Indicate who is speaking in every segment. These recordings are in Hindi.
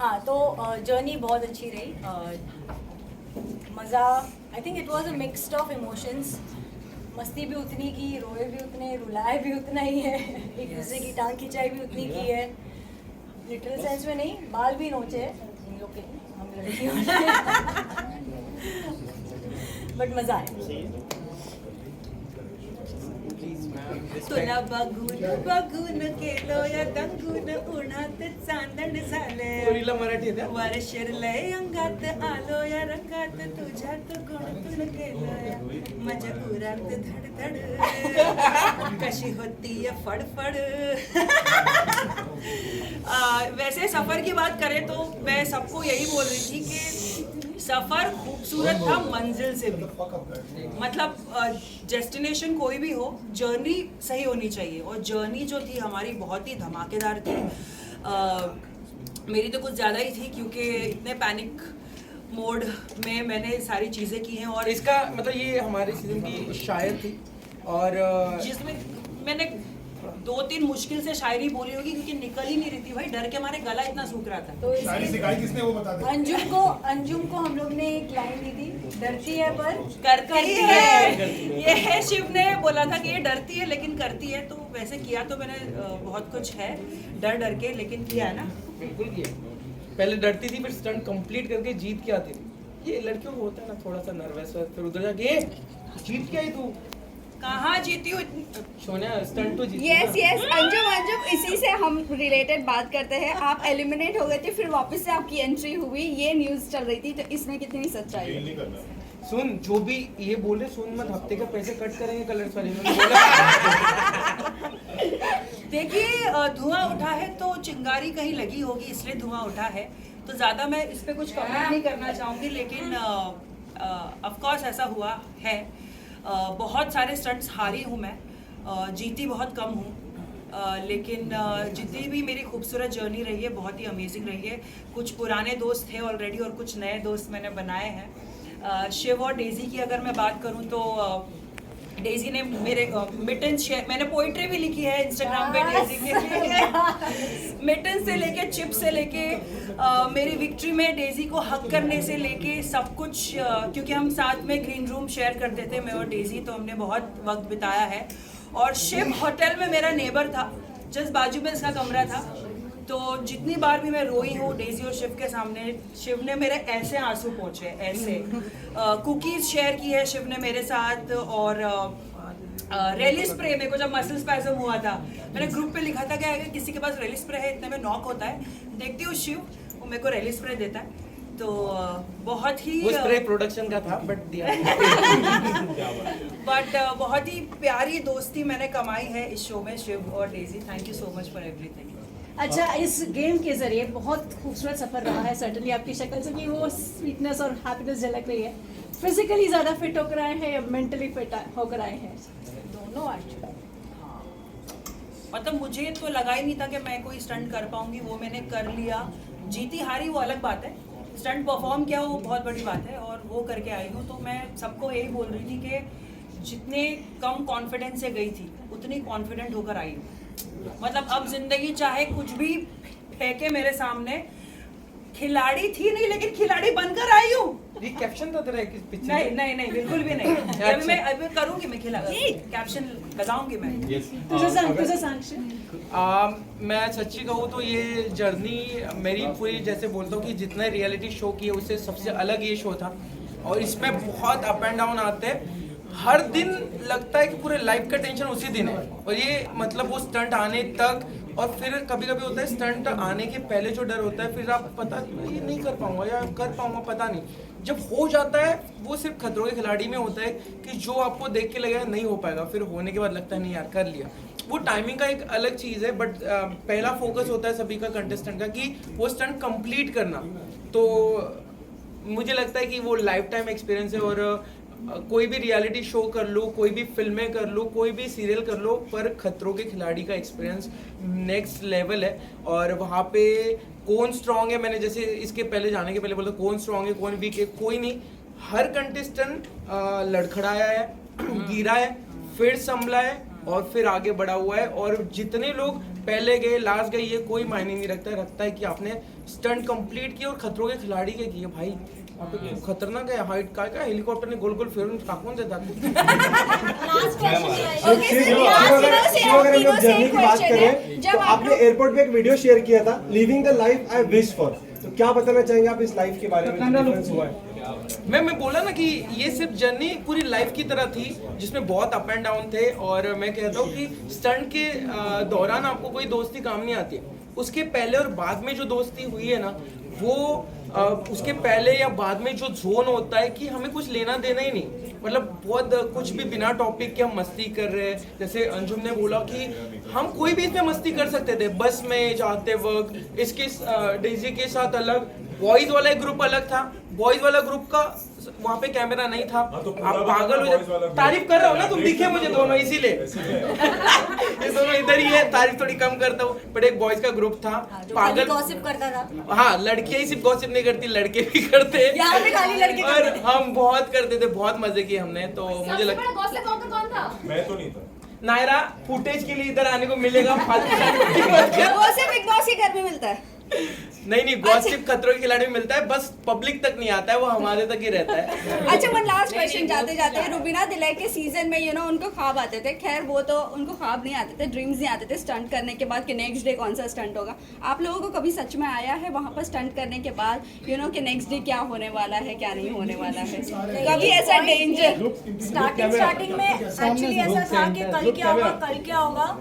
Speaker 1: हाँ तो जर्नी बहुत अच्छी रही। मज़ा, I think it was a mixed of emotions. मस्ती भी उतनी की, रोए भी उतने, रुलाए भी उतना ही है, एक दूसरे की टांग खिंचाई भी उतनी की है। लिटरल सेंस में नहीं, बाल भी नोचे इन लोग के, हम लड़कियों ने। बट मज़ा आया।
Speaker 2: तुला बघून केलो या दंगून उन्हात चांदण झालं
Speaker 3: मराठी येते
Speaker 2: वर शिरलंय अंगात आलो या रंगात तुझ्यात गुणतुण केलं माझ्या उरात धडधड कशी होती ये फडफड। वैसे सफर की बात करें तो मैं सबको यही बोल रही थी कि सफर खूबसूरत था मंजिल से भी। मतलब डेस्टिनेशन कोई भी हो, जर्नी सही होनी चाहिए और जर्नी जो थी हमारी बहुत ही धमाकेदार थी। मेरी तो कुछ ज़्यादा ही थी क्योंकि इतने पैनिक मोड में मैंने सारी चीज़ें की हैं और
Speaker 3: इसका मतलब ये हमारे सीजन की शायर थी और
Speaker 2: जिसमें मैंने 2-3 मुश्किल से शायरी बोली होगी क्योंकि निकल ही नहीं रही थी भाई, डर के मारे गला इतना सूख रहा था।
Speaker 1: तो
Speaker 4: शायरी सिखाई किसने वो बता दे।
Speaker 1: अंजुम को हम लोग ने एक लाइन दी थी, डरती है पर
Speaker 2: करती है। ये है, शिव ने बोला था कि ये डरती है लेकिन करती है, तो वैसे किया तो मैंने बहुत कुछ है डर डर के, लेकिन किया है ना।
Speaker 3: बिल्कुल किया। पहले डरती थी फिर स्टंट कंप्लीट करके जीत के आती थी। ये लड़कियों को होता है ना थोड़ा सा नर्वस, फिर उधर जाके जीत के आई तू।
Speaker 2: कहाँ जीती हूँ?
Speaker 3: सोनिया स्टंट तो जीती
Speaker 5: यस
Speaker 3: ना।
Speaker 5: यस अंजुम इसी से हम रिलेटेड बात करते हैं। आप एलिमिनेट हो गए थे, फिर वापस से आपकी एंट्री हुई, ये न्यूज़ चल रही थी, तो इसमें कितनी सच्चाई है?
Speaker 4: नहीं करना।
Speaker 3: सुन, जो भी ये बोले सुन मत, हफ्ते का पैसे कट करेंगे कलर्स वाले में बोला।
Speaker 2: देखिए धुआं उठा है तो चिंगारी कहीं लगी होगी, इसलिए धुआं उठा है। तो ज़्यादा मैं इस पर कुछ कमेंट नहीं करना चाहूँगी, लेकिन ऑफ कोर्स ऐसा हुआ है। बहुत सारे स्टंट्स हारी हूँ मैं, जीती बहुत कम हूँ, लेकिन जितनी भी मेरी खूबसूरत जर्नी रही है बहुत ही अमेजिंग रही है। कुछ पुराने दोस्त थे ऑलरेडी और कुछ नए दोस्त मैंने बनाए हैं। शिव और डेजी की अगर मैं बात करूँ तो डेजी ने मेरे मिटन शेयर, मैंने पोइट्री भी लिखी है इंस्टाग्राम पे डेजी के लिए। मिटन से लेके चिप से लेके मेरी विक्ट्री में डेजी को हक करने से लेके सब कुछ, क्योंकि हम साथ में ग्रीन रूम शेयर करते थे मैं और डेजी, तो हमने बहुत वक्त बिताया है। और शिव होटल में मेरा नेबर था, जस्ट बाजू में इसका कमरा था, तो जितनी बार भी मैं रोई हूँ डेजी और शिव के सामने, शिव ने मेरे ऐसे आंसू पोंछे, ऐसे। कुकीज़ शेयर की है शिव ने मेरे साथ, और रेली स्प्रे, मेरे को जब मसल स्पैज़म हुआ था मैंने ग्रुप पे लिखा था कि अगर किसी के पास रेली स्प्रे है इतने में नॉक होता है, देखती हूँ शिव वो मेरे को रेली स्प्रे देता है। तो बहुत ही
Speaker 3: वो स्प्रे प्रोडक्शन का था बट दिया।
Speaker 2: बट बहुत ही प्यारी दोस्ती मैंने कमाई है इस शो में शिव और Daisy. Thank you so much for everything.
Speaker 1: अच्छा, इस गेम के जरिए बहुत खूबसूरत सफर रहा है। सर्टनली आपकी शक्ल से भी वो स्वीटनेस और हैप्पीनेस झलक रही है। फिजिकली ज़्यादा फिट होकर आए हैं या मेंटली फिट होकर आए हैं? दोनों एक्चुअली।
Speaker 2: मतलब मुझे तो लगा ही नहीं था कि मैं कोई स्टंट कर पाऊंगी, वो मैंने कर लिया। जीती हारी वो अलग बात है, स्टंट परफॉर्म किया वो बहुत बड़ी बात है, और वो करके आई हूँ। तो मैं सबको यही बोल रही थी कि जितने कम कॉन्फिडेंस से गई थी उतनी कॉन्फिडेंट होकर आई हूँ। मतलब अब जिंदगी चाहे कुछ भी फेंके मेरे सामने, खिलाड़ी थी नहीं लेकिन खिलाड़ी बनकर आई हूँ।
Speaker 3: ये कैप्शन था तेरा किस पिक्चर?
Speaker 2: नहीं नहीं नहीं, बिल्कुल भी नहीं। अभी मैं अभी करूँगी, मैं कैप्शन लगाऊंगी मैं।
Speaker 1: तुझे सांक्षी
Speaker 3: मैं सच्ची कहूँ तो ये जर्नी मेरी पूरी, जैसे बोलता हूँ कि जितने रियलिटी शो किए उससे सबसे अलग ये शो था, और इसमें बहुत अप एंड डाउन आते हैं। हर दिन लगता है कि पूरे लाइफ का टेंशन उसी दिन है, और ये मतलब वो स्टंट आने तक, और फिर कभी कभी होता है स्टंट आने के पहले जो डर होता है, फिर आप पता ये नहीं कर पाऊंगा या कर पाऊंगा पता नहीं, जब हो जाता है वो सिर्फ खतरों के खिलाड़ी में होता है कि जो आपको देख के लगेगा नहीं हो पाएगा, फिर होने के बाद लगता है नहीं यार कर लिया। वो टाइमिंग का एक अलग चीज़ है, बट पहला फोकस होता है सभी का कंटेस्टेंट का कि वो स्टंट कंप्लीट करना। तो मुझे लगता है कि वो लाइफ टाइम एक्सपीरियंस है, और कोई भी रियलिटी शो कर लो, कोई भी फिल्में कर लो, कोई भी सीरियल कर लो, पर खतरों के खिलाड़ी का एक्सपीरियंस नेक्स्ट लेवल है। और वहाँ पे कौन स्ट्रांग है, मैंने जैसे इसके पहले जाने के पहले बोला कौन स्ट्रांग है कौन वीक है, कोई नहीं। हर कंटेस्टेंट लड़खड़ाया है, गिरा है, फिर संभला है और फिर आगे बढ़ा हुआ है। और जितने लोग पहले गए लास्ट गए ये कोई मायने नहीं रखता है कि आपने स्टंट कंप्लीट किया और खतरों के खिलाड़ी के किए भाई वहाँ पे खतरनाक है हाइट का हेलीकॉप्टर ने गोल गोल फेरून टाकून देता
Speaker 1: लास्ट
Speaker 6: अगर हम लोग जर्नी की बात करें तो आपने एयरपोर्ट पे एक वीडियो शेयर किया था living the life I wish for, तो क्या बताना चाहेंगे आप इस लाइफ के बारे में, डिफरेंस हुआ है?
Speaker 3: मैं बोला ना कि ये सिर्फ जर्नी पूरी लाइफ की तरह थी जिसमें बहुत अप एंड डाउन थे और मैं कहता हूँ कि स्टंट के दौरान आपको कोई दोस्ती काम नहीं आती है, उसके पहले और बाद में जो दोस्ती हुई है ना वो उसके पहले या बाद में जो जोन होता है कि हमें कुछ लेना देना ही नहीं, मतलब बहुत कुछ भी बिना टॉपिक के हम मस्ती कर रहे हैं। जैसे अंजुम ने बोला कि हम कोई भी इसमें मस्ती कर सकते थे, बस में जाते वक्त इसके डेजी के साथ अलग, बॉयज वाला एक ग्रुप अलग था, बॉयज वाला ग्रुप का वहाँ पे कैमरा नहीं था। आप पागल हो जाए, तारीफ कर रहा हो ना तुम, दिखे मुझे दोनों इसीलिए ये दोनों इधर ही है, तारीफ थोड़ी कम करता हूँ, बट एक बॉयज का ग्रुप था पागल
Speaker 1: गॉसिप करता था।
Speaker 3: हाँ लड़कियां ही सिर्फ गॉसिप नहीं करती लड़के भी करते
Speaker 1: यहाँ पे खाली लड़के
Speaker 3: और
Speaker 1: करते थे।
Speaker 3: हम बहुत करते थे, बहुत मजे किए हमने। तो मुझे लगता
Speaker 5: कौन था?
Speaker 4: मैं तो नहीं था।
Speaker 3: नायरा फुटेज के लिए इधर आने को मिलेगा फालतू
Speaker 5: वो सिर्फ बिग बॉस के घर में मिलता है।
Speaker 3: नहीं गॉसिप खतरों के खिलाड़ी में मिलता है, बस पब्लिक तक नहीं आता है, वो हमारे तक ही रहता है।
Speaker 5: अच्छा वन लास्ट क्वेश्चन जाते जाते, रुबीना दिलाई के सीजन में उनको ख्वाब आते थे, खैर वो तो उनको ख्वाब नहीं आते थे, ड्रीम्स नहीं आते थे स्टंट करने के बाद कि नेक्स्ट डे कौन सा स्टंट होगा। आप लोगों को कभी सच में आया है वहाँ पर स्टंट करने के बाद कि नेक्स्ट डे क्या होने वाला है क्या नहीं होने वाला है, कभी ऐसा डेंजर?
Speaker 1: स्टार्टिंग में एक्चुअली ऐसा था कि कल क्या होगा।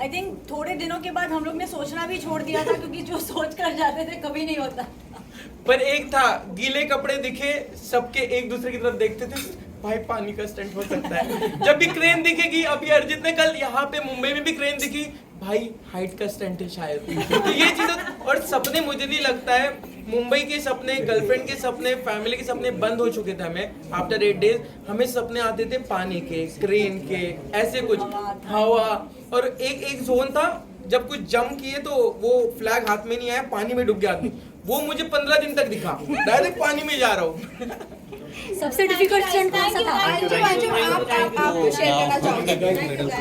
Speaker 1: आई थिंक थोड़े दिनों के बाद हम लोग ने सोचना भी छोड़ दिया था क्योंकि जो सोच कर जाते थे कभी नहीं होता।
Speaker 3: पर एक था, गीले कपड़े दिखे सबके एक दूसरे की तरफ देखते थे, भाई पानी का स्टंट हो सकता है। जब भी क्रेन दिखेगी, अभी अर्जित ने कल यहाँ पे मुंबई में भी क्रेन दिखी, भाई हाइट का स्टंट है शायद। तो ये चीजें और सपने, मुझे नहीं लगता है मुंबई के सपने, गर्लफ्रेंड के सपने, फैमिली के सपने बंद हो चुके थे हमें आफ्टर 8 डेज। हमें सपने आते थे पानी के, क्रेन के, ऐसे कुछ हवा। और एक जोन था जब कुछ जंप किए तो वो फ्लैग हाथ में नहीं आया, पानी में डूब गया आदमी, वो मुझे 15 दिन तक दिखा, डायरेक्ट पानी में जा रहा हूँ।
Speaker 1: सबसे डिफिकल्ट स्टंट कौन सा था?
Speaker 5: आप शेयर करना चाहोगे?